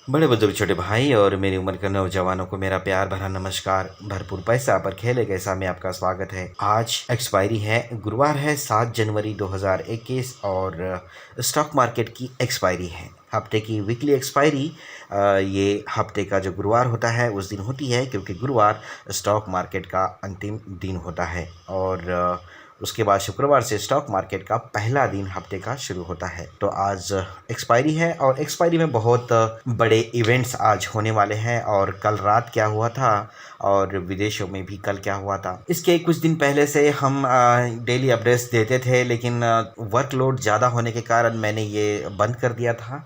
बड़े बुजुर्ग छोटे भाई और मेरी उम्र के नौजवानों को मेरा प्यार भरा नमस्कार। भरपूर पैसा पर खेले कैसा में आपका स्वागत है। आज एक्सपायरी है, गुरुवार है 7 जनवरी 2021 और स्टॉक मार्केट की एक्सपायरी है। हफ्ते की वीकली एक्सपायरी ये हफ्ते का जो गुरुवार होता है उस दिन होती है, क्योंकि गुरुवार स्टॉक मार्केट का अंतिम दिन होता है और उसके बाद शुक्रवार से स्टॉक मार्केट का पहला दिन हफ्ते का शुरू होता है। तो आज एक्सपायरी है और एक्सपायरी में बहुत बड़े इवेंट्स आज होने वाले हैं। और कल रात क्या हुआ था और विदेशों में भी कल क्या हुआ था, इसके कुछ दिन पहले से हम डेली अपडेट्स देते थे, लेकिन वर्कलोड ज़्यादा होने के कारण मैंने ये बंद कर दिया था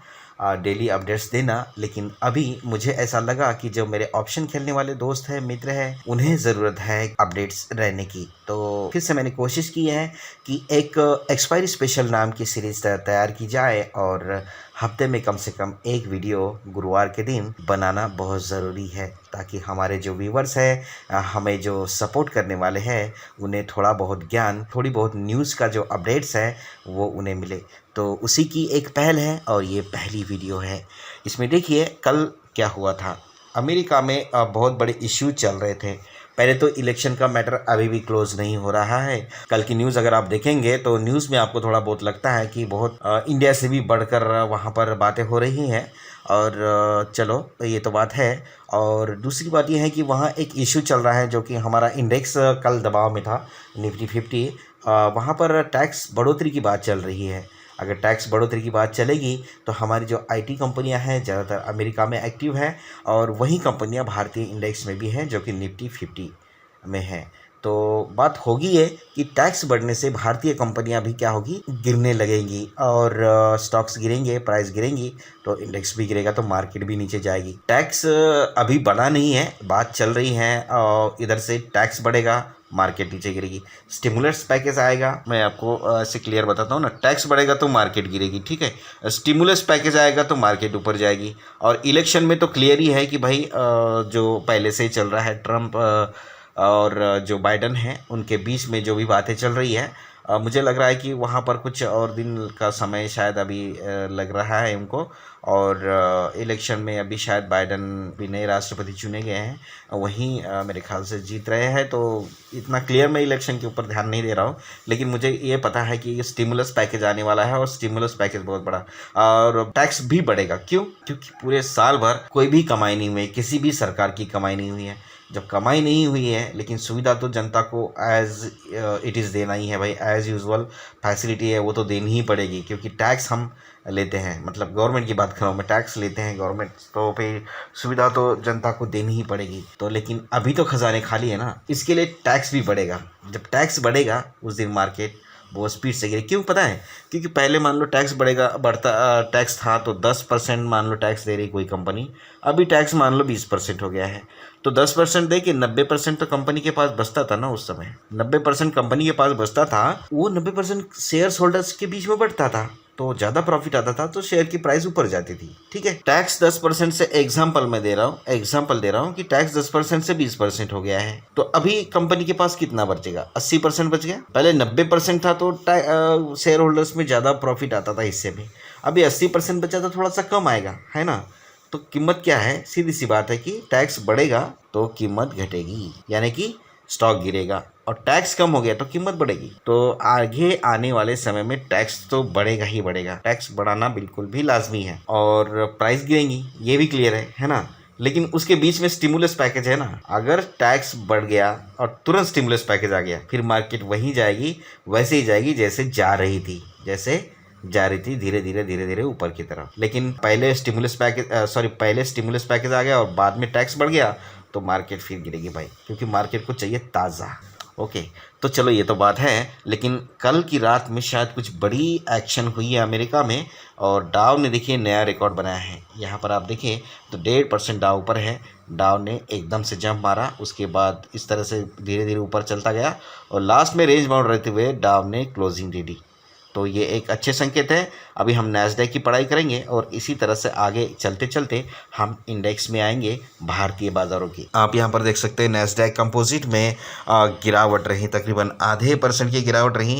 डेली अपडेट्स देना। लेकिन अभी मुझे ऐसा लगा कि जो मेरे ऑप्शन खेलने वाले दोस्त हैं, मित्र हैं, उन्हें ज़रूरत है अपडेट्स रहने की। तो फिर से मैंने कोशिश की है कि एक एक्सपायरी स्पेशल नाम की सीरीज़ तैयार की जाए और हफ्ते में कम से कम एक वीडियो गुरुवार के दिन बनाना बहुत ज़रूरी है, ताकि हमारे जो व्यूवर्स हैं, हमें जो सपोर्ट करने वाले हैं, उन्हें थोड़ा बहुत ज्ञान, थोड़ी बहुत न्यूज़ का जो अपडेट्स है वो उन्हें मिले। तो उसी की एक पहल है और ये पहली वीडियो है। इसमें देखिए कल क्या हुआ था। अमेरिका में बहुत बड़े इश्यू चल रहे थे। पहले तो इलेक्शन का मैटर अभी भी क्लोज नहीं हो रहा है। कल की न्यूज़ अगर आप देखेंगे तो न्यूज़ में आपको थोड़ा बहुत लगता है कि बहुत इंडिया से भी बढ़कर वहाँ पर बातें हो रही हैं। और चलो ये तो बात है। और दूसरी बात ये है कि वहाँ एक इशू चल रहा है, जो कि हमारा इंडेक्स कल दबाव में था, निफ्टी 50। वहाँ पर टैक्स बढ़ोतरी की बात चल रही है। अगर टैक्स बढ़ोतरी की बात चलेगी तो हमारी जो आईटी कंपनियां हैं ज़्यादातर अमेरिका में एक्टिव हैं और वही कंपनियां भारतीय इंडेक्स में भी हैं, जो कि निफ्टी 50 में हैं। तो बात होगी ये कि टैक्स बढ़ने से भारतीय कंपनियां भी क्या होगी, गिरने लगेंगी और स्टॉक्स गिरेंगे, प्राइस गिरेंगी तो इंडेक्स भी गिरेगा, तो मार्केट भी नीचे जाएगी। टैक्स अभी बढ़ा नहीं है, बात चल रही है और इधर से टैक्स बढ़ेगा, मार्केट नीचे गिरेगी। स्टिमुलस पैकेज आएगा, मैं आपको ऐसे क्लियर बताता हूँ ना, टैक्स बढ़ेगा तो मार्केट गिरेगी, ठीक है। स्टिमुलस पैकेज आएगा तो मार्केट ऊपर जाएगी। और इलेक्शन में तो क्लियर ही है कि भाई जो पहले से ही चल रहा है, ट्रम्प और जो बाइडन हैं उनके बीच में जो भी बातें चल रही है, मुझे लग रहा है कि वहाँ पर कुछ और दिन का समय शायद अभी लग रहा है उनको। और इलेक्शन में अभी शायद बाइडन भी नए राष्ट्रपति चुने गए हैं, वहीं मेरे ख्याल से जीत रहे हैं। तो इतना क्लियर मैं इलेक्शन के ऊपर ध्यान नहीं दे रहा हूँ, लेकिन मुझे ये पता है कि ये स्टिमुलस पैकेज आने वाला है और स्टिमुलस पैकेज बहुत बड़ा। और टैक्स भी बढ़ेगा, क्यों? क्योंकि पूरे साल भर कोई भी कमाई नहीं हुई है, किसी भी सरकार की कमाई नहीं हुई है। जब कमाई नहीं हुई है, लेकिन सुविधा तो जनता को एज इट इज़ देना ही है भाई। एज़ यूजुअल फैसिलिटी है वो तो देनी ही पड़ेगी, क्योंकि टैक्स हम लेते हैं, मतलब गवर्नमेंट की बात कर रहा हूँ मैं, टैक्स लेते हैं गवर्नमेंट, तो फिर सुविधा तो जनता को देनी ही पड़ेगी। तो लेकिन अभी तो खजाने खाली है ना, इसके लिए टैक्स भी बढ़ेगा। जब टैक्स बढ़ेगा उस दिन मार्केट बहुत स्पीड से गिरे। क्यों पता है? क्योंकि पहले मान लो टैक्स बढ़ता टैक्स था तो 10% मान लो टैक्स दे रही कोई कंपनी, अभी टैक्स मान लो 20% हो गया है। तो 10% दे के 90% तो कंपनी के पास बचता था ना। उस समय 90% कंपनी के पास बचता था, वो 90% शेयर होल्डर्स के बीच में बढ़ता था, तो ज़्यादा प्रॉफिट आता था, तो शेयर की प्राइस ऊपर जाती थी, ठीक है। टैक्स 10% से एग्जाम्पल मैं दे रहा हूँ, एग्जाम्पल दे रहा हूँ कि टैक्स 10% से 20% हो गया है, तो अभी कंपनी के पास कितना बचेगा? 80% बच गया। पहले 90% था तो शेयर होल्डर्स में ज़्यादा प्रॉफिट आता था हिस्से में, अभी 80% बचा तो थोड़ा सा कम आएगा, है ना। तो कीमत क्या है? सीधी सी बात है कि टैक्स बढ़ेगा तो कीमत घटेगी, यानी कि स्टॉक गिरेगा। और टैक्स कम हो गया तो कीमत बढ़ेगी। तो आगे आने वाले समय में टैक्स तो बढ़ेगा ही बढ़ेगा, टैक्स बढ़ाना बिल्कुल भी लाजमी है और प्राइस गिरेंगी, ये भी क्लियर है ना। लेकिन उसके बीच में स्टिमुलस पैकेज है ना, अगर टैक्स बढ़ गया और तुरंत स्टिमुलस पैकेज आ गया, फिर मार्केट वहीं जाएगी, वैसे ही जाएगी जैसे जा रही थी, धीरे धीरे ऊपर की तरफ। लेकिन पहले स्टिमुलस पैकेज आ गया और बाद में टैक्स बढ़ गया तो मार्केट फिर गिरेगी भाई, क्योंकि मार्केट को चाहिए ताज़ा। ओके, तो चलो ये तो बात है। लेकिन कल की रात में शायद कुछ बड़ी एक्शन हुई है अमेरिका में और डाव ने देखिए नया रिकॉर्ड बनाया है। यहाँ पर आप देखिए तो 1.5% डाव ऊपर है। डाव ने एकदम से जंप मारा, उसके बाद इस तरह से धीरे धीरे ऊपर चलता गया और लास्ट में रेंज बाउंड रहते हुए डाव ने क्लोजिंग दे दी। तो ये एक अच्छे संकेत है। अभी हम नैस्डैक की पढ़ाई करेंगे और इसी तरह से आगे चलते चलते हम इंडेक्स में आएंगे भारतीय बाज़ारों की। आप यहाँ पर देख सकते हैं नैस्डैक कंपोजिट में गिरावट रही, तकरीबन आधे % की गिरावट रही।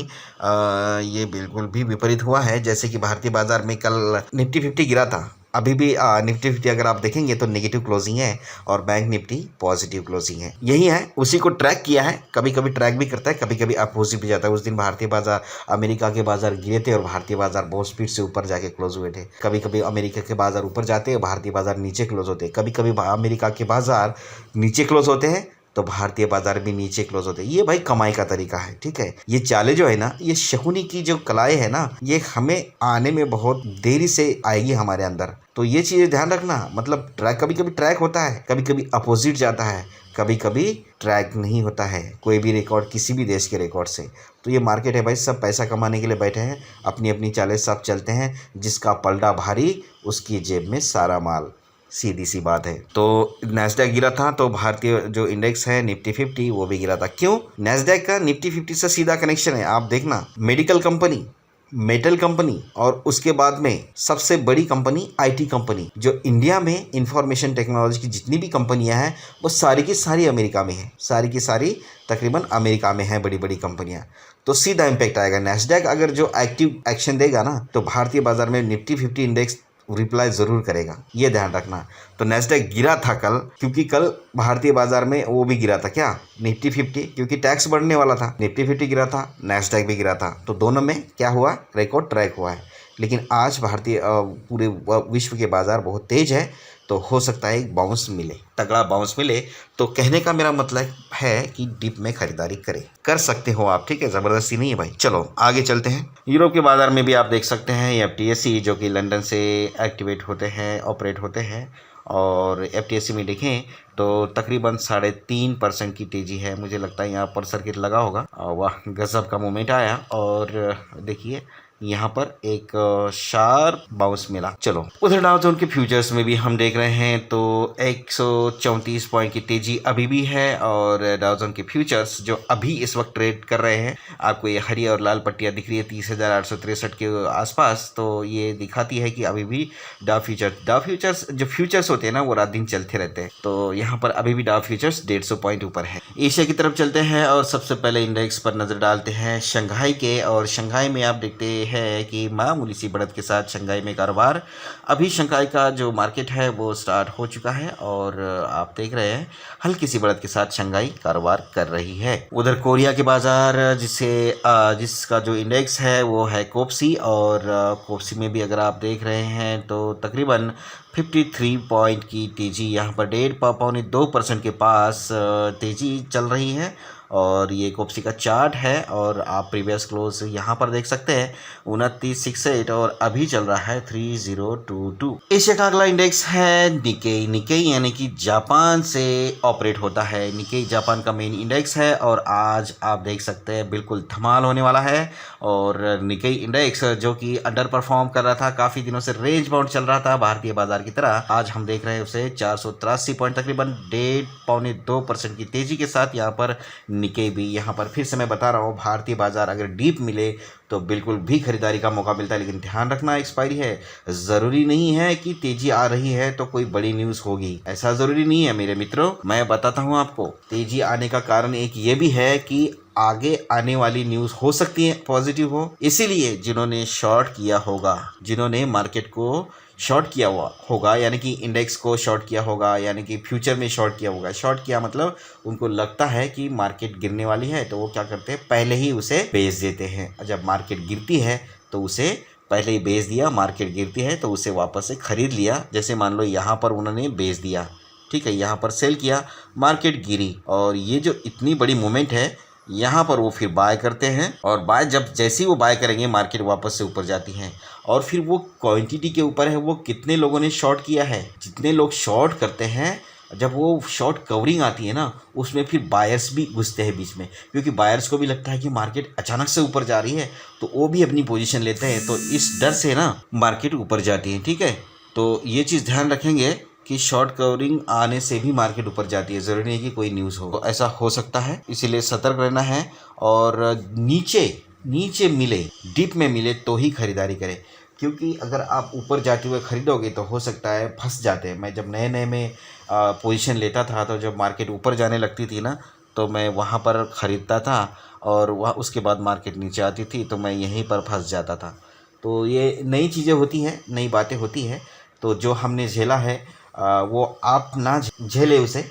ये बिल्कुल भी विपरीत हुआ है, जैसे कि भारतीय बाज़ार में कल निफ्टी 50 गिरा था, अभी भी निफ्टी 50 अगर आप देखेंगे तो नेगेटिव क्लोजिंग है और बैंक निफ्टी पॉजिटिव क्लोजिंग है। यही है, उसी को ट्रैक किया है। कभी कभी ट्रैक भी करता है, कभी कभी अपोजिट भी जाता है। उस दिन भारतीय बाजार, अमेरिका के बाजार गिरे थे और भारतीय बाजार बहुत स्पीड से ऊपर जाके क्लोज हुए थे। कभी कभी अमेरिका के बाजार ऊपर जाते हैं, भारतीय बाजार नीचे क्लोज होते हैं। कभी कभी अमेरिका के बाजार नीचे क्लोज होते हैं तो भारतीय बाजार भी नीचे क्लोज होते हैं। ये भाई कमाई का तरीका है, ठीक है। ये चालें जो है ना, ये शकुनी की जो कलाएं है ना, ये हमें आने में बहुत देरी से आएगी हमारे अंदर। तो ये चीज़ें ध्यान रखना। मतलब ट्रैक, कभी कभी ट्रैक होता है, कभी कभी अपोजिट जाता है, कभी कभी ट्रैक नहीं होता है कोई भी रिकॉर्ड, किसी भी देश के रिकॉर्ड से। तो ये मार्केट है भाई, सब पैसा कमाने के लिए बैठे हैं, अपनी अपनी चालें सब चलते हैं। जिसका पलड़ा भारी उसकी जेब में सारा माल, सीधी सी बात है। तो नैस्डैक गिरा था तो भारतीय जो इंडेक्स है निफ्टी 50 वो भी गिरा था। क्यों? नैस्डैक का निफ्टी 50 से सीधा कनेक्शन है। आप देखना, मेडिकल कंपनी, मेटल कंपनी और उसके बाद में सबसे बड़ी कंपनी आईटी कंपनी, जो इंडिया में इंफॉर्मेशन टेक्नोलॉजी की जितनी भी कंपनियां हैं वो सारी की सारी अमेरिका में है। सारी की सारी तकरीबन अमेरिका में हैं बड़ी बड़ी कंपनियां। तो सीधा इम्पैक्ट आएगा। नैस्डैक अगर जो एक्टिव एक्शन देगा ना तो भारतीय बाजार में निफ्टी 50 इंडेक्स रिप्लाई ज़रूर करेगा, ये ध्यान रखना। तो नैस्डैक गिरा था कल, क्योंकि कल भारतीय बाजार में वो भी गिरा था। क्या? निफ्टी 50, क्योंकि टैक्स बढ़ने वाला था। निफ्टी 50 गिरा था, नैस्डैक भी गिरा था। तो दोनों में क्या हुआ? रिकॉर्ड ट्रैक हुआ है। लेकिन आज भारतीय पूरे विश्व के बाजार बहुत तेज है, तो हो सकता है एक बाउंस मिले, तगड़ा बाउंस मिले। तो कहने का मेरा मतलब है कि डिप में खरीदारी करें, कर सकते हो आप, ठीक है, ज़बरदस्ती नहीं है भाई। चलो आगे चलते हैं। यूरोप के बाजार में भी आप देख सकते हैं एफटीएसई जो कि लंदन से एक्टिवेट होते हैं, ऑपरेट होते हैं। और एफटीएसई में देखें तो तकरीबन 3.5% की तेज़ी है। मुझे लगता है यहाँ पर सर्किट लगा होगा। वाह, गजब का मोमेंट आया। और देखिए यहाँ पर एक शार्प बाउंस मिला। चलो उधर डाउ जोन के फ्यूचर्स में भी हम देख रहे हैं तो 134 पॉइंट की तेजी अभी भी है। और डाउ जोन के फ्यूचर्स जो अभी इस वक्त ट्रेड कर रहे हैं, आपको ये हरी और लाल पट्टियाँ दिख रही है 30,863 के आसपास। तो ये दिखाती है कि अभी भी डाउ फ्यूचर्स जो फ्यूचर्स होते हैं ना वो रात दिन चलते रहते हैं। तो यहाँ पर अभी भी डाउ फ्यूचर्स 150 पॉइंट ऊपर है। एशिया की तरफ चलते हैं और सबसे पहले इंडेक्स पर नजर डालते हैं शंघाई के। और शंघाई में आप देखते है कि मामूली सी बढ़त के साथ शंघाई में कारोबार, अभी शंघाई का जो मार्केट है वो स्टार्ट हो चुका है। और आप देख रहे हैं हल्की सी बढ़त के साथ शंघाई कारोबार कर रही है। उधर कोरिया के बाजार जिसका जो इंडेक्स है वो है कोप्सी। और कोप्सी में भी अगर आप देख रहे हैं तो तकरीबन 53 पॉइंट की तेज़ी, यहाँ पर 1.5-2% के पास तेज़ी चल रही है। और ये कोप्सी का चार्ट है और आप प्रीवियस क्लोज यहाँ पर देख सकते हैं 2968 और अभी चल रहा है 3022। एशिया का अगला इंडेक्स है निकेई। निकेई यानी कि जापान से ऑपरेट होता है। निकेई जापान का मेन इंडेक्स है और आज आप देख सकते हैं बिल्कुल धमाल होने वाला है। और निकेई इंडेक्स जो कि अंडर परफॉर्म कर रहा था, काफ़ी दिनों से रेंज बाउंड चल रहा था भारतीय बाजार की तरह, आज हम देख रहे हैं उसे 483 पॉइंट तकरीबन 1.5-2% की तेज़ी के साथ यहाँ पर निकेई भी। यहाँ पर फिर से मैं बता रहा हूँ, भारतीय बाजार अगर डीप मिले तो बिल्कुल भी खरीदारी का मौका मिलता है। लेकिन ध्यान रखना, एक्सपायरी है। ज़रूरी नहीं है कि तेज़ी आ रही है तो कोई बड़ी न्यूज़ होगी, ऐसा ज़रूरी नहीं है मेरे मित्रों। मैं बताता हूँ आपको, तेज़ी आने का कारण एक ये भी है कि आगे आने वाली न्यूज़ हो सकती है पॉजिटिव हो। इसीलिए जिन्होंने शॉर्ट किया होगा, जिन्होंने मार्केट को शॉर्ट किया हुआ होगा, यानी कि इंडेक्स को शॉर्ट किया होगा, यानी कि फ्यूचर में शॉर्ट किया होगा। शॉर्ट किया मतलब उनको लगता है कि मार्केट गिरने वाली है तो वो क्या करते हैं, पहले ही उसे बेच देते हैं। जब मार्केट गिरती है तो उसे पहले ही बेच दिया, मार्केट गिरती है तो उसे वापस से खरीद लिया। जैसे मान लो यहाँ पर उन्होंने बेच दिया, ठीक है, यहाँ पर सेल किया, मार्केट गिरी और ये जो इतनी बड़ी मूवमेंट है यहाँ पर वो फिर बाय करते हैं। और बाय जब जैसे ही वो बाय करेंगे मार्केट वापस से ऊपर जाती है। और फिर वो क्वांटिटी के ऊपर है, वो कितने लोगों ने शॉर्ट किया है। जितने लोग शॉर्ट करते हैं, जब वो शॉर्ट कवरिंग आती है ना, उसमें फिर बायर्स भी घुसते हैं बीच में, क्योंकि बायर्स को भी लगता है कि मार्केट अचानक से ऊपर जा रही है तो वो भी अपनी पोजीशन लेते हैं। तो इस डर से ना मार्केट ऊपर जाती है, ठीक है। तो ये चीज़ ध्यान रखेंगे कि शॉर्ट कवरिंग आने से भी मार्केट ऊपर जाती है, ज़रूरी नहीं कि कोई न्यूज़ हो, तो ऐसा हो सकता है। इसीलिए सतर्क रहना है। और नीचे मिले, डिप में मिले तो ही खरीदारी करें, क्योंकि अगर आप ऊपर जाते हुए खरीदोगे तो हो सकता है फंस जाते हैं। मैं जब नए में पोजीशन लेता था तो जब मार्केट ऊपर जाने लगती थी ना तो मैं वहाँ पर ख़रीदता था और वह उसके बाद मार्केट नीचे आती थी तो मैं यहीं पर फंस जाता था। तो ये नई चीज़ें होती हैं, नई बातें होती हैं। तो जो हमने झेला है वो आप ना झेले उसे।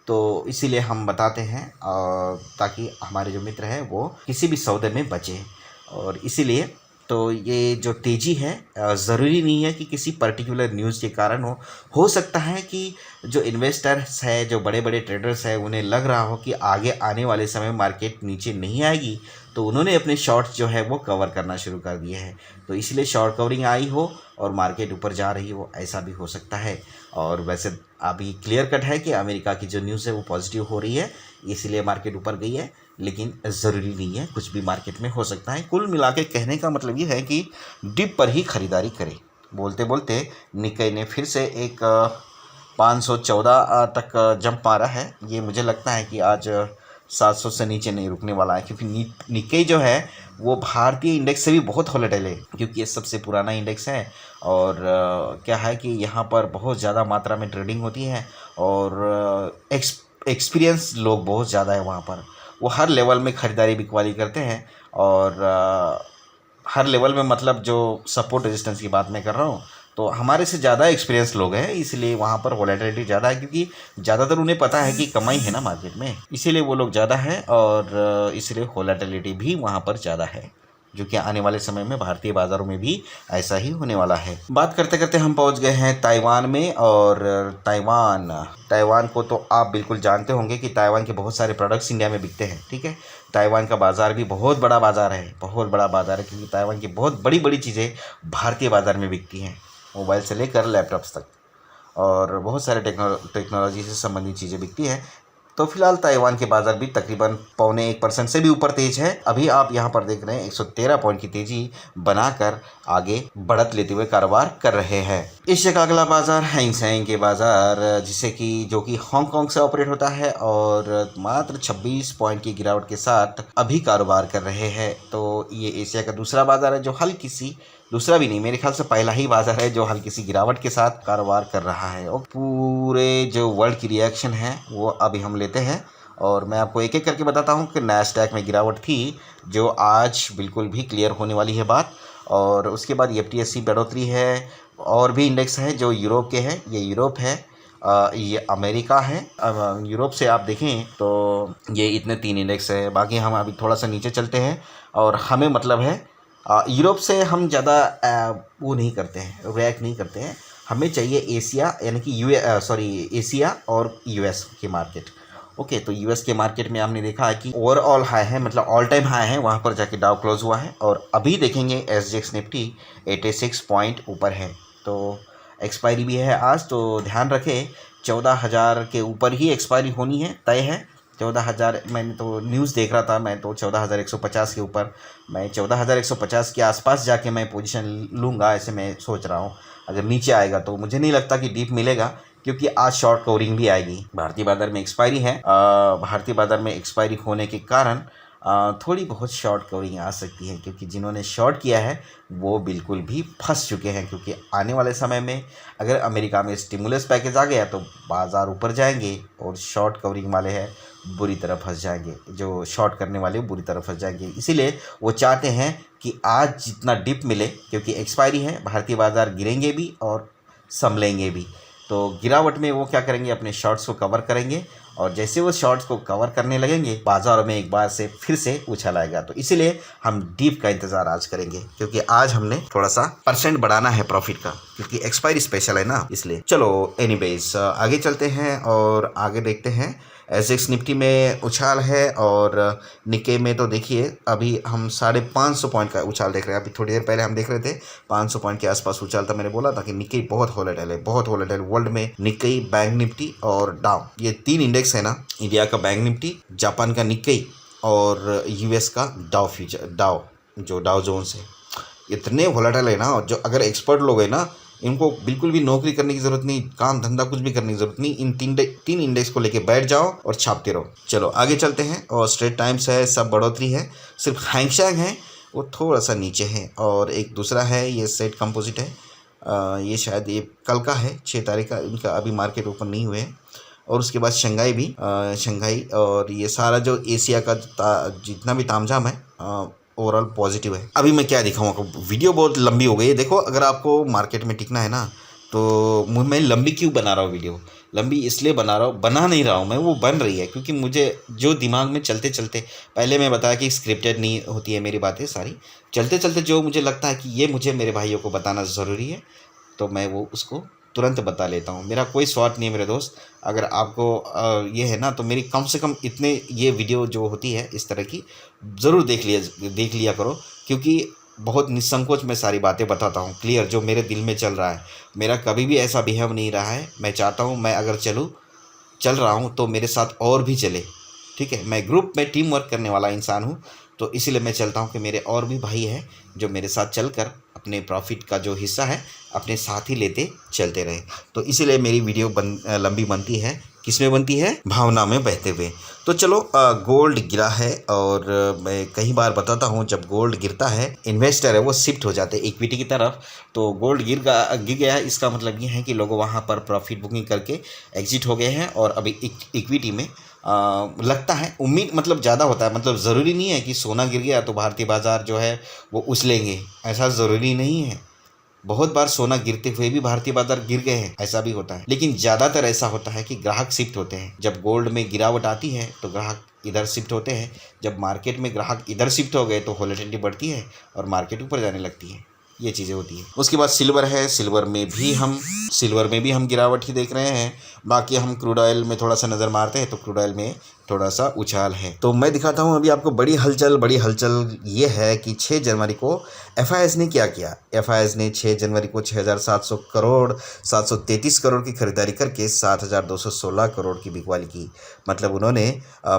तो इसीलिए हम बताते हैं ताकि हमारे जो मित्र हैं वो किसी भी सौदे में बचे। और इसीलिए तो ये जो तेज़ी है ज़रूरी नहीं है कि किसी पर्टिकुलर न्यूज़ के कारण हो सकता है कि जो इन्वेस्टर्स है, जो बड़े बड़े ट्रेडर्स हैं, उन्हें लग रहा हो कि आगे आने वाले समय में मार्केट नीचे नहीं आएगी, तो उन्होंने अपने शॉर्ट्स जो है वो कवर करना शुरू कर दिए हैं। तो इसलिए शॉर्ट कवरिंग आई हो और मार्केट ऊपर जा रही हो, ऐसा भी हो सकता है। और वैसे अभी क्लियर कट है कि अमेरिका की जो न्यूज़ है वो पॉजिटिव हो रही है, इसलिए मार्केट ऊपर गई है। लेकिन ज़रूरी नहीं है, कुछ भी मार्केट में हो सकता है। कुल मिला के कहने का मतलब ये है कि डिप पर ही ख़रीदारी करें। बोलते बोलते निक्केई ने फिर से एक 514 तक जंप मारा है। ये मुझे लगता है कि आज 700 से नीचे नहीं रुकने वाला है, क्योंकि निक्केई जो है वो भारतीय इंडेक्स से भी बहुत वोलेटाइल है, क्योंकि ये सबसे पुराना इंडेक्स है। और क्या है कि यहाँ पर बहुत ज़्यादा मात्रा में ट्रेडिंग होती है और एक्सपीरियंस लोग बहुत ज़्यादा है वहाँ पर। वो हर लेवल में ख़रीदारी बिकवाली करते हैं और हर लेवल में, मतलब जो सपोर्ट रेजिस्टेंस की बात मैं कर रहा हूँ, तो हमारे से ज़्यादा एक्सपीरियंस लोग हैं, इसलिए वहाँ पर वोलेटिलिटी ज़्यादा है, क्योंकि ज़्यादातर उन्हें पता है कि कमाई है ना मार्केट में, इसीलिए वो लोग ज़्यादा है और इसलिए वोलेटिलिटी भी वहाँ पर ज़्यादा है, जो कि आने वाले समय में भारतीय बाज़ारों में भी ऐसा ही होने वाला है। बात करते करते हम पहुंच गए हैं ताइवान में। और ताइवान को तो आप बिल्कुल जानते होंगे कि ताइवान के बहुत सारे प्रोडक्ट्स इंडिया में बिकते हैं, ठीक है। ताइवान का बाज़ार भी बहुत बड़ा बाज़ार है, बहुत बड़ा बाज़ार है, क्योंकि ताइवान की बहुत बड़ी बड़ी चीज़ें भारतीय बाज़ार में बिकती हैं, मोबाइल से लेकर लैपटॉप्स तक, और बहुत सारे टेक्नोलॉजी से संबंधित चीज़ें बिकती हैं। तो फिलहाल ताइवान के बाज़ार भी तकरीबन 0.25% से भी ऊपर तेज है। अभी आप यहाँ पर देख रहे हैं 113 पॉइंट की तेज़ी बनाकर आगे बढ़त लेते हुए कारोबार कर रहे हैं। एशिया का अगला बाज़ार हैंगसेंग के बाज़ार, जो कि हांगकांग से ऑपरेट होता है और मात्र 26 पॉइंट की गिरावट के साथ अभी कारोबार कर रहे हैं। तो ये एशिया का दूसरा बाज़ार है जो हल्की सी, दूसरा भी नहीं, मेरे ख्याल से पहला ही बाज़ार है जो हल्की सी गिरावट के साथ कारोबार कर रहा है। और पूरे जो वर्ल्ड की रिएक्शन है वो अभी हम लेते हैं और मैं आपको एक एक करके बताता हूँ कि नैस्डैक में गिरावट थी, जो आज बिल्कुल भी क्लियर होने वाली है बात। और उसके बाद FTSE बढ़ोतरी है, और भी इंडेक्स है जो यूरोप के हैं, ये यूरोप है, ये अमेरिका है। यूरोप से आप देखें तो ये इतने 3 इंडेक्स है। बाकी हम अभी थोड़ा सा नीचे चलते हैं और हमें मतलब है यूरोप से हम ज़्यादा वो नहीं करते हैं, रिएक्ट नहीं करते हैं। हमें चाहिए एशिया, यानी कि एशिया और US की मार्केट। ओके, तो US के मार्केट में हमने देखा है कि ओवरऑल हाई है, मतलब ऑल टाइम हाई है, वहाँ पर जाके डाउ क्लोज हुआ है। और अभी देखेंगे SGX निफ्टी 86 पॉइंट ऊपर है। तो एक्सपायरी भी है आज, तो ध्यान रखें 14,000 के ऊपर ही एक्सपायरी होनी है, तय है। 14,000, मैंने तो न्यूज़ देख रहा था, मैं तो 14,150 के ऊपर, मैं 14,150 के आसपास जाके मैं पोजीशन लूँगा, ऐसे मैं सोच रहा हूँ। अगर नीचे आएगा तो मुझे नहीं लगता कि डीप मिलेगा, क्योंकि आज शॉर्ट कवरिंग भी आएगी। भारतीय बाज़ार में एक्सपायरी है, भारतीय बाज़ार में एक्सपायरी होने के कारण थोड़ी बहुत शॉर्ट कवरिंग आ सकती है, क्योंकि जिन्होंने शॉर्ट किया है वो बिल्कुल भी फंस चुके हैं। क्योंकि आने वाले समय में अगर अमेरिका में स्टिमुलस पैकेज आ गया तो बाज़ार ऊपर जाएंगे और शॉर्ट कवरिंग वाले हैं बुरी तरह फंस जाएंगे, जो शॉर्ट करने वाले बुरी तरह फंस जाएंगे। इसीलिए वो चाहते हैं कि आज जितना डिप मिले, क्योंकि एक्सपायरी है, भारतीय बाज़ार गिरेंगे भी और संभलेंगे भी। तो गिरावट में वो क्या करेंगे, अपने शॉर्ट्स को कवर करेंगे, और जैसे वो शॉर्ट्स को कवर करने लगेंगे बाज़ारों में एक बार से फिर से उछाल आएगा। तो इसीलिए हम डीप का इंतज़ार आज करेंगे, क्योंकि आज हमने थोड़ा सा % बढ़ाना है प्रॉफिट का, क्योंकि एक्सपायरी स्पेशल है ना, इसलिए। चलो एनीवेज आगे चलते हैं और आगे देखते हैं। SGX निफ्टी में उछाल है और निक्केई में तो देखिए अभी हम 550 पॉइंट का उछाल देख रहे हैं। अभी थोड़ी देर पहले हम देख रहे थे 500 पॉइंट के आसपास उछाल था। मैंने बोला था कि निक्केई बहुत वोलेटाइल है, बहुत वोलेटाइल। वर्ल्ड में निक्केई, बैंक निफ्टी और डाउ, ये 3 इंडेक्स है ना, इंडिया का बैंक निफ्टी, जापान का निक्केई और US का डाउ जोन्स है, इतने वोलेटाइल है ना। और जो अगर एक्सपर्ट लोग हैं ना, इनको बिल्कुल भी नौकरी करने की ज़रूरत नहीं, काम धंधा कुछ भी करने की ज़रूरत नहीं। इन 3 इंडेक्स को लेके बैठ जाओ और छापते रहो। चलो आगे चलते हैं। और स्ट्रेट टाइम्स है, सब बढ़ोतरी है, सिर्फ हैंगसेंग है वो थोड़ा सा नीचे है। और एक दूसरा है, ये सेट कंपोजिट है, ये शायद ये कल का है, 6 तारीख का, इनका अभी मार्केट ओपन नहीं हुए हैं। और उसके बाद शंघाई भी, शंघाई, और ये सारा जो एशिया का जितना भी तामझाम है ओवरऑल पॉजिटिव है। अभी मैं क्या दिखाऊँ आपको, वीडियो बहुत लंबी हो गई है। देखो, अगर आपको मार्केट में टिकना है ना, तो मैं लंबी क्यों बना रहा हूँ वीडियो, लंबी इसलिए बना नहीं रहा हूँ मैं, वो बन रही है क्योंकि मुझे जो दिमाग में चलते चलते, पहले मैं बताया कि स्क्रिप्टेड नहीं होती है मेरी बातें सारी, चलते चलते जो मुझे लगता है कि ये मुझे मेरे भाइयों को बताना ज़रूरी है तो मैं वो उसको तुरंत बता लेता हूँ। मेरा कोई स्वार्थ नहीं है मेरे दोस्त। अगर आपको ये है ना तो मेरी कम से कम इतने ये वीडियो जो होती है इस तरह की ज़रूर देख लिया करो, क्योंकि बहुत निसंकोच मैं सारी बातें बताता हूँ क्लियर, जो मेरे दिल में चल रहा है। मेरा कभी भी ऐसा बिहेव नहीं रहा है। मैं चाहता हूँ मैं अगर चल रहा हूँ तो मेरे साथ और भी चले, ठीक है। मैं ग्रुप में टीम वर्क करने वाला इंसान हूँ, तो इसीलिए मैं चलता हूँ कि मेरे और भी भाई हैं जो मेरे साथ चलकर अपने प्रॉफिट का जो हिस्सा है अपने साथ ही लेते चलते रहे। तो इसीलिए मेरी वीडियो लंबी बनती है। किस में बनती है? भावना में बहते हुए। तो चलो, गोल्ड गिरा है और मैं कई बार बताता हूँ जब गोल्ड गिरता है इन्वेस्टर है वो शिफ्ट हो जाते हैं इक्विटी की तरफ। तो गोल्ड गिर गया है, इसका मतलब ये है कि लोग वहाँ पर प्रॉफिट बुकिंग करके एग्जिट हो गए हैं और अभी इक्विटी में लगता है, उम्मीद मतलब ज़्यादा होता है। मतलब ज़रूरी नहीं है कि सोना गिर गया तो भारतीय बाज़ार जो है वो उछलेंगे, ऐसा ज़रूरी नहीं है। बहुत बार सोना गिरते हुए भी भारतीय बाजार गिर गए हैं, ऐसा भी होता है। लेकिन ज़्यादातर ऐसा होता है कि ग्राहक शिफ्ट होते हैं। जब गोल्ड में गिरावट आती है तो ग्राहक इधर शिफ्ट होते हैं। जब मार्केट में ग्राहक इधर शिफ्ट हो गए तो वोलेटिलिटी बढ़ती है और मार्केट ऊपर जाने लगती है। ये चीज़ें होती हैं। उसके बाद सिल्वर है, सिल्वर में भी हम गिरावट ही देख रहे हैं। बाकी हम क्रूड ऑयल में थोड़ा सा नज़र मारते हैं तो क्रूड ऑयल में थोड़ा सा उछाल है। तो मैं दिखाता हूँ अभी आपको बड़ी हलचल ये है कि 6 जनवरी को एफआईआई ने क्या किया। एफआईआई ने 6 जनवरी को 6,700 करोड़ 733 करोड़ की खरीदारी करके 7,216 करोड़ की बिकवाली की। मतलब उन्होंने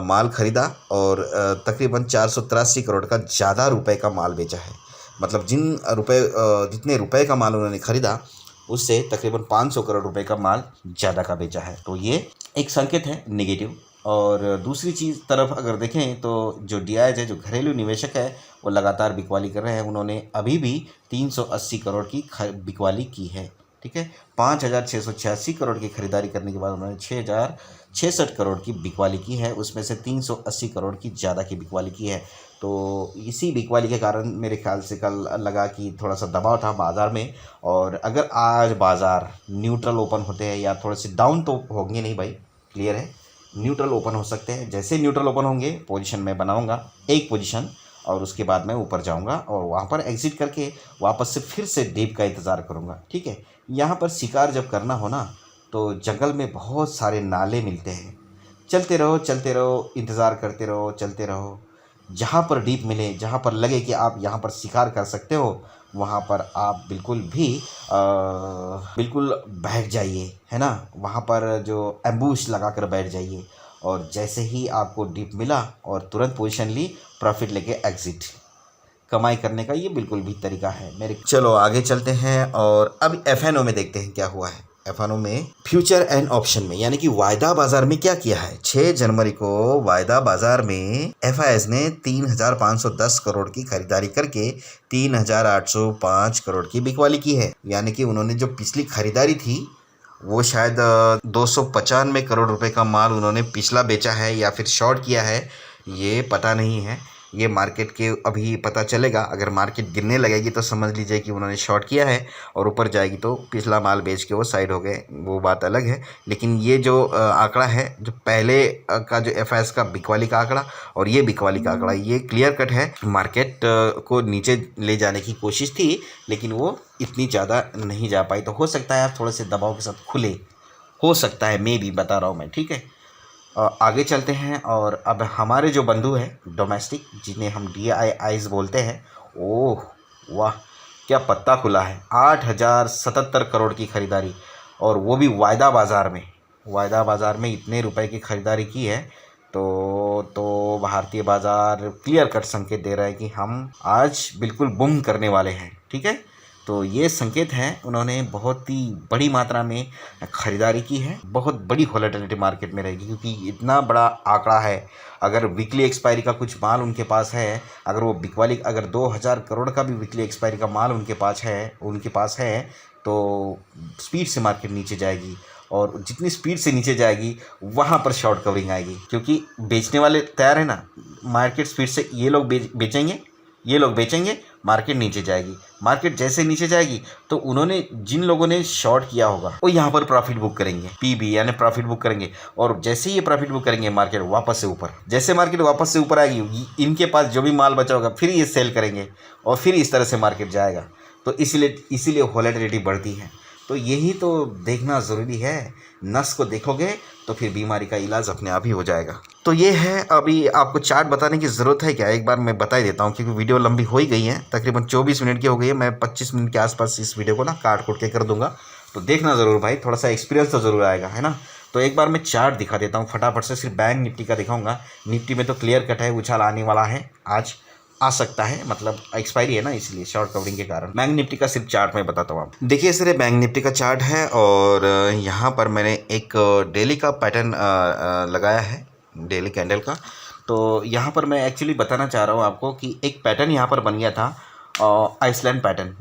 माल खरीदा और तकरीबन 483 करोड़ का ज़्यादा रुपए का माल बेचा है। मतलब जितने रुपए का माल उन्होंने खरीदा उससे तकरीबन 500 करोड़ रुपए का माल ज़्यादा का बेचा है। तो ये एक संकेत है नेगेटिव। और दूसरी चीज़ तरफ अगर देखें तो जो डीआईज है, जो घरेलू निवेशक है, वो लगातार बिकवाली कर रहे हैं। उन्होंने अभी भी 380 करोड़ की बिकवाली की है, ठीक है। 5,686 करोड़ की खरीदारी करने के बाद उन्होंने 6,066 करोड़ की बिकवाली की है। उसमें से 380 करोड़ की ज़्यादा की बिकवाली की है। तो इसी बिकवाली के कारण मेरे ख्याल से कल लगा कि थोड़ा सा दबाव था बाज़ार में। और अगर आज बाज़ार न्यूट्रल ओपन होते हैं या थोड़े से डाउन तो होंगे नहीं भाई, क्लियर है, न्यूट्रल ओपन हो सकते हैं। जैसे न्यूट्रल ओपन होंगे पोजीशन मैं बनाऊंगा एक पोजीशन और उसके बाद मैं ऊपर जाऊंगा और वहाँ पर एग्जिट करके वापस से फिर से डीप का इंतज़ार करूंगा, ठीक है। यहाँ पर शिकार जब करना हो ना तो जंगल में बहुत सारे नाले मिलते हैं। चलते रहो, इंतज़ार करते रहो, चलते रहो। जहाँ पर डीप मिले, जहाँ पर लगे कि आप यहाँ पर शिकार कर सकते हो, वहाँ पर आप बिल्कुल बैठ जाइए, है ना। वहाँ पर जो एम्बूश लगा कर बैठ जाइए और जैसे ही आपको डीप मिला और तुरंत पोजीशन ली, प्रॉफिट लेके एग्जिट। कमाई करने का ये बिल्कुल भी तरीका है मेरे। चलो आगे चलते हैं और अब एफएनओ में देखते हैं क्या हुआ है। एफएनओ में फ्यूचर एंड ऑप्शन में यानी कि वायदा बाजार में क्या किया है। 6 जनवरी को वायदा बाजार में एफआईआई ने 3,510 करोड़ की खरीदारी करके 3,805 करोड़ की बिकवाली की है। यानी कि उन्होंने जो पिछली खरीदारी थी वो शायद 295 करोड़ रुपए का माल उन्होंने पिछला बेचा है या फिर शॉर्ट किया है, ये पता नहीं है। ये मार्केट के अभी पता चलेगा। अगर मार्केट गिरने लगेगी तो समझ लीजिए कि उन्होंने शॉर्ट किया है और ऊपर जाएगी तो पिछला माल बेच के वो साइड हो गए, वो बात अलग है। लेकिन ये जो आंकड़ा है, जो पहले का जो एफआईआई का बिकवाली का आंकड़ा और ये बिकवाली का आंकड़ा, ये क्लियर कट है। मार्केट को नीचे ले जाने की कोशिश थी लेकिन वो इतनी ज़्यादा नहीं जा पाई। तो हो सकता है आप थोड़े से दबाव के साथ खुले, हो सकता है, मैं भी बता रहा हूँ मैं, ठीक है। आगे चलते हैं और अब हमारे जो बंधु हैं डोमेस्टिक, जिन्हें हम डीआईआईज बोलते हैं, ओह वाह क्या पत्ता खुला है। 8,077 करोड़ की खरीदारी और वो भी वायदा बाज़ार में इतने रुपए की खरीदारी की है। तो भारतीय बाज़ार क्लियर कट संकेत दे रहा है कि हम आज बिल्कुल बूम करने वाले हैं, ठीक है। तो ये संकेत है, उन्होंने बहुत ही बड़ी मात्रा में ख़रीदारी की है। बहुत बड़ी वोलेटिलिटी मार्केट में रहेगी क्योंकि इतना बड़ा आंकड़ा है। अगर वीकली एक्सपायरी का कुछ माल उनके पास है, अगर वो बिकवाली अगर 2,000 करोड़ का भी वीकली एक्सपायरी का माल उनके पास है तो स्पीड से मार्केट नीचे जाएगी और जितनी स्पीड से नीचे जाएगी वहाँ पर शॉर्ट कवरिंग आएगी क्योंकि बेचने वाले तैयार है ना। मार्केट स्पीड से ये लोग बेचेंगे, मार्केट नीचे जाएगी। मार्केट जैसे नीचे जाएगी तो उन्होंने जिन लोगों ने शॉर्ट किया होगा वो यहाँ पर प्रॉफिट बुक करेंगे, पीबी यानी प्रॉफिट बुक करेंगे। और जैसे ही ये प्रॉफिट बुक करेंगे मार्केट वापस से ऊपर, जैसे मार्केट वापस से ऊपर आएगी इनके पास जो भी माल बचा होगा फिर ये सेल करेंगे और फिर इस तरह से मार्केट जाएगा। तो इसीलिए वोलेटिलिटी बढ़ती है। तो यही तो देखना ज़रूरी है। नस को देखोगे तो फिर बीमारी का इलाज अपने आप ही हो जाएगा। तो ये है, अभी आपको चार्ट बताने की ज़रूरत है क्या? एक बार मैं बता ही देता हूँ क्योंकि वीडियो लंबी हो ही गई है, तकरीबन 24 मिनट की हो गई है। मैं 25 मिनट के आसपास इस वीडियो को ना काट के कर दूंगा। तो देखना ज़रूर भाई, थोड़ा सा एक्सपीरियंस तो ज़रूर आएगा, है ना। तो एक बार मैं चार्ट दिखा देता हूँ फटाफट से। सिर्फ बैंक निफ्टी का दिखाऊंगा। निफ्टी में तो क्लियर कट है, उछाल आने वाला है, आज आ सकता है, मतलब एक्सपायरी है ना, इसलिए शॉर्ट कवरिंग के कारण। बैंक निफ्टी का सिर्फ चार्ट मैं बताता हूँ आप देखिए। सर बैंक निफ्टी का चार्ट है और यहाँ पर मैंने एक डेली का पैटर्न लगाया है, डेली कैंडल का। तो यहाँ पर मैं एक्चुअली बताना चाह रहा हूँ आपको कि एक पैटर्न यहाँ पर बन गया था, आइसलैंड पैटर्न।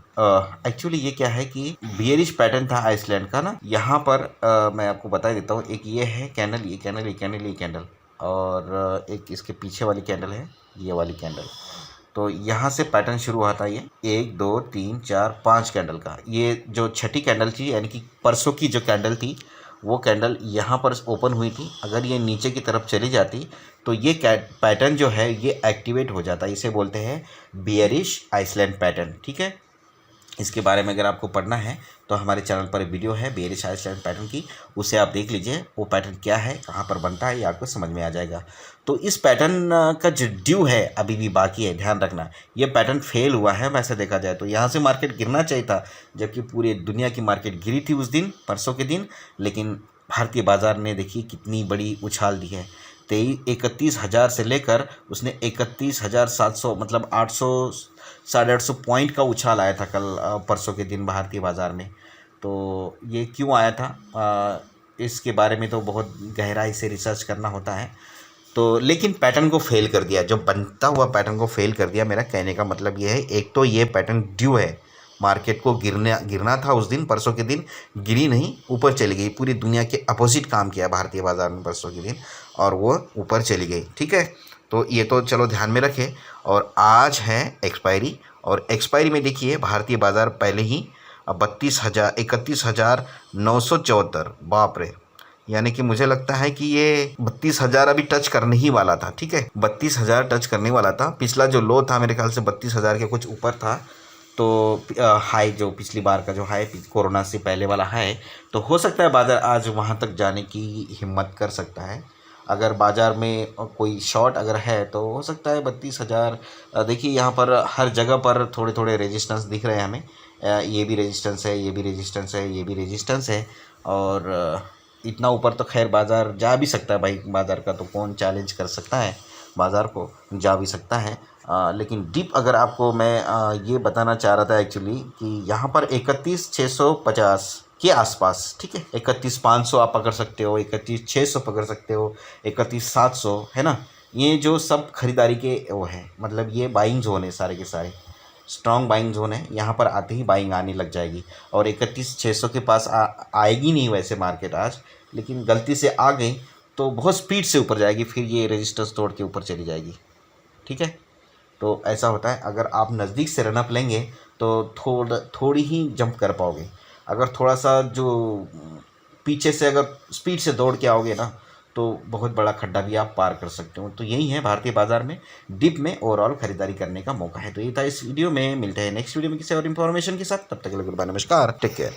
एक्चुअली ये क्या है कि बियरिश पैटर्न था आइसलैंड का ना। यहाँ पर मैं आपको बता देता हूँ। एक ये है कैंडल, ये कैंडल, ये कैंडल, ये कैंडल, और एक इसके पीछे वाली कैंडल है, ये वाली कैंडल। तो यहाँ से पैटर्न शुरू हुआ था, ये 1 2 3 4 5 कैंडल का। ये जो छठी कैंडल थी यानी कि परसों की जो कैंडल थी वो कैंडल यहाँ पर ओपन हुई थी। अगर ये नीचे की तरफ चली जाती तो ये पैटर्न जो है ये एक्टिवेट हो जाता है। इसे बोलते हैं बियरिश आइसलैंड पैटर्न, ठीक है। इसके बारे में अगर आपको पढ़ना है तो हमारे चैनल पर वीडियो है बियरिश आइसलैंड पैटर्न की, उसे आप देख लीजिए। वो पैटर्न क्या है, कहाँ पर बनता है, ये आपको समझ में आ जाएगा। तो इस पैटर्न का जो ड्यू है अभी भी बाकी है, ध्यान रखना। ये पैटर्न फेल हुआ है वैसे देखा जाए तो। यहाँ से मार्केट गिरना चाहिए था, जबकि पूरी दुनिया की मार्केट गिरी थी उस दिन, परसों के दिन। लेकिन भारतीय बाजार ने देखिए कितनी बड़ी उछाल दी है। 31,000 से लेकर उसने 31,700 मतलब 800 850 पॉइंट का उछाल आया था कल परसों के दिन भारतीय बाज़ार में। तो ये क्यों आया था इसके बारे में तो बहुत गहराई से रिसर्च करना होता है। तो लेकिन पैटर्न को फेल कर दिया, जो बनता हुआ पैटर्न को फेल कर दिया। मेरा कहने का मतलब ये है, एक तो ये पैटर्न ड्यू है, मार्केट को गिरना था उस दिन, परसों के दिन गिरी नहीं, ऊपर चली गई। पूरी दुनिया के अपोजिट काम किया भारतीय बाजार में परसों के दिन और वो ऊपर चली गई, ठीक है। तो ये तो चलो ध्यान में रखें। और आज है एक्सपायरी, और एक्सपायरी में देखिए भारतीय बाजार पहले ही 31,974, बाप रे। यानी कि मुझे लगता है कि ये 32,000 अभी टच करने ही वाला था, ठीक है। 32,000 टच करने वाला था। पिछला जो लो था मेरे ख्याल से 32,000 के कुछ ऊपर था। तो हाई जो पिछली बार का जो हाई कोरोना से पहले वाला हाई, तो हो सकता है बाज़ार आज वहाँ तक जाने की हिम्मत कर सकता है। अगर बाज़ार में कोई शॉर्ट अगर है तो हो सकता है 32,000। देखिए यहाँ पर हर जगह पर थोड़े थोड़े रेजिस्टेंस दिख रहे हैं हमें। ये भी रेजिस्टेंस है, ये भी रेजिस्टेंस है, ये भी रेजिस्टेंस है। और इतना ऊपर तो खैर बाज़ार जा भी सकता है भाई। बाज़ार का तो कौन चैलेंज कर सकता है, बाज़ार को जा भी सकता है। लेकिन डीप अगर आपको मैं ये बताना चाह रहा था एक्चुअली कि यहाँ पर 31,650 के आसपास, ठीक है। 31,500 आप पकड़ सकते हो, 31,600 पकड़ सकते हो, 31,700, है ना। ये जो सब खरीदारी के वो है, मतलब ये बाइंग जोन है, सारे के सारे स्ट्रॉन्ग बाइंग जोन है। यहाँ पर आते ही बाइंग आने लग जाएगी। और 31,600 के पास आएगी नहीं वैसे मार्केट आज, लेकिन गलती से आ गई तो बहुत स्पीड से ऊपर जाएगी, फिर ये रेजिस्टेंस तोड़ के ऊपर चली जाएगी, ठीक है। तो ऐसा होता है, अगर आप नज़दीक से रनअप लेंगे तो थोड़ी ही जंप कर पाओगे। अगर थोड़ा सा जो पीछे से अगर स्पीड से दौड़ के आओगे ना तो बहुत बड़ा खड्डा भी आप पार कर सकते हो। तो यही है भारतीय बाजार में डिप में ओवरऑल खरीदारी करने का मौका है। तो ये था इस वीडियो में। मिलते हैं नेक्स्ट वीडियो में किसी और इन्फॉर्मेशन के साथ। तब तक के लिए गुड बाय, नमस्कार, टेक केयर।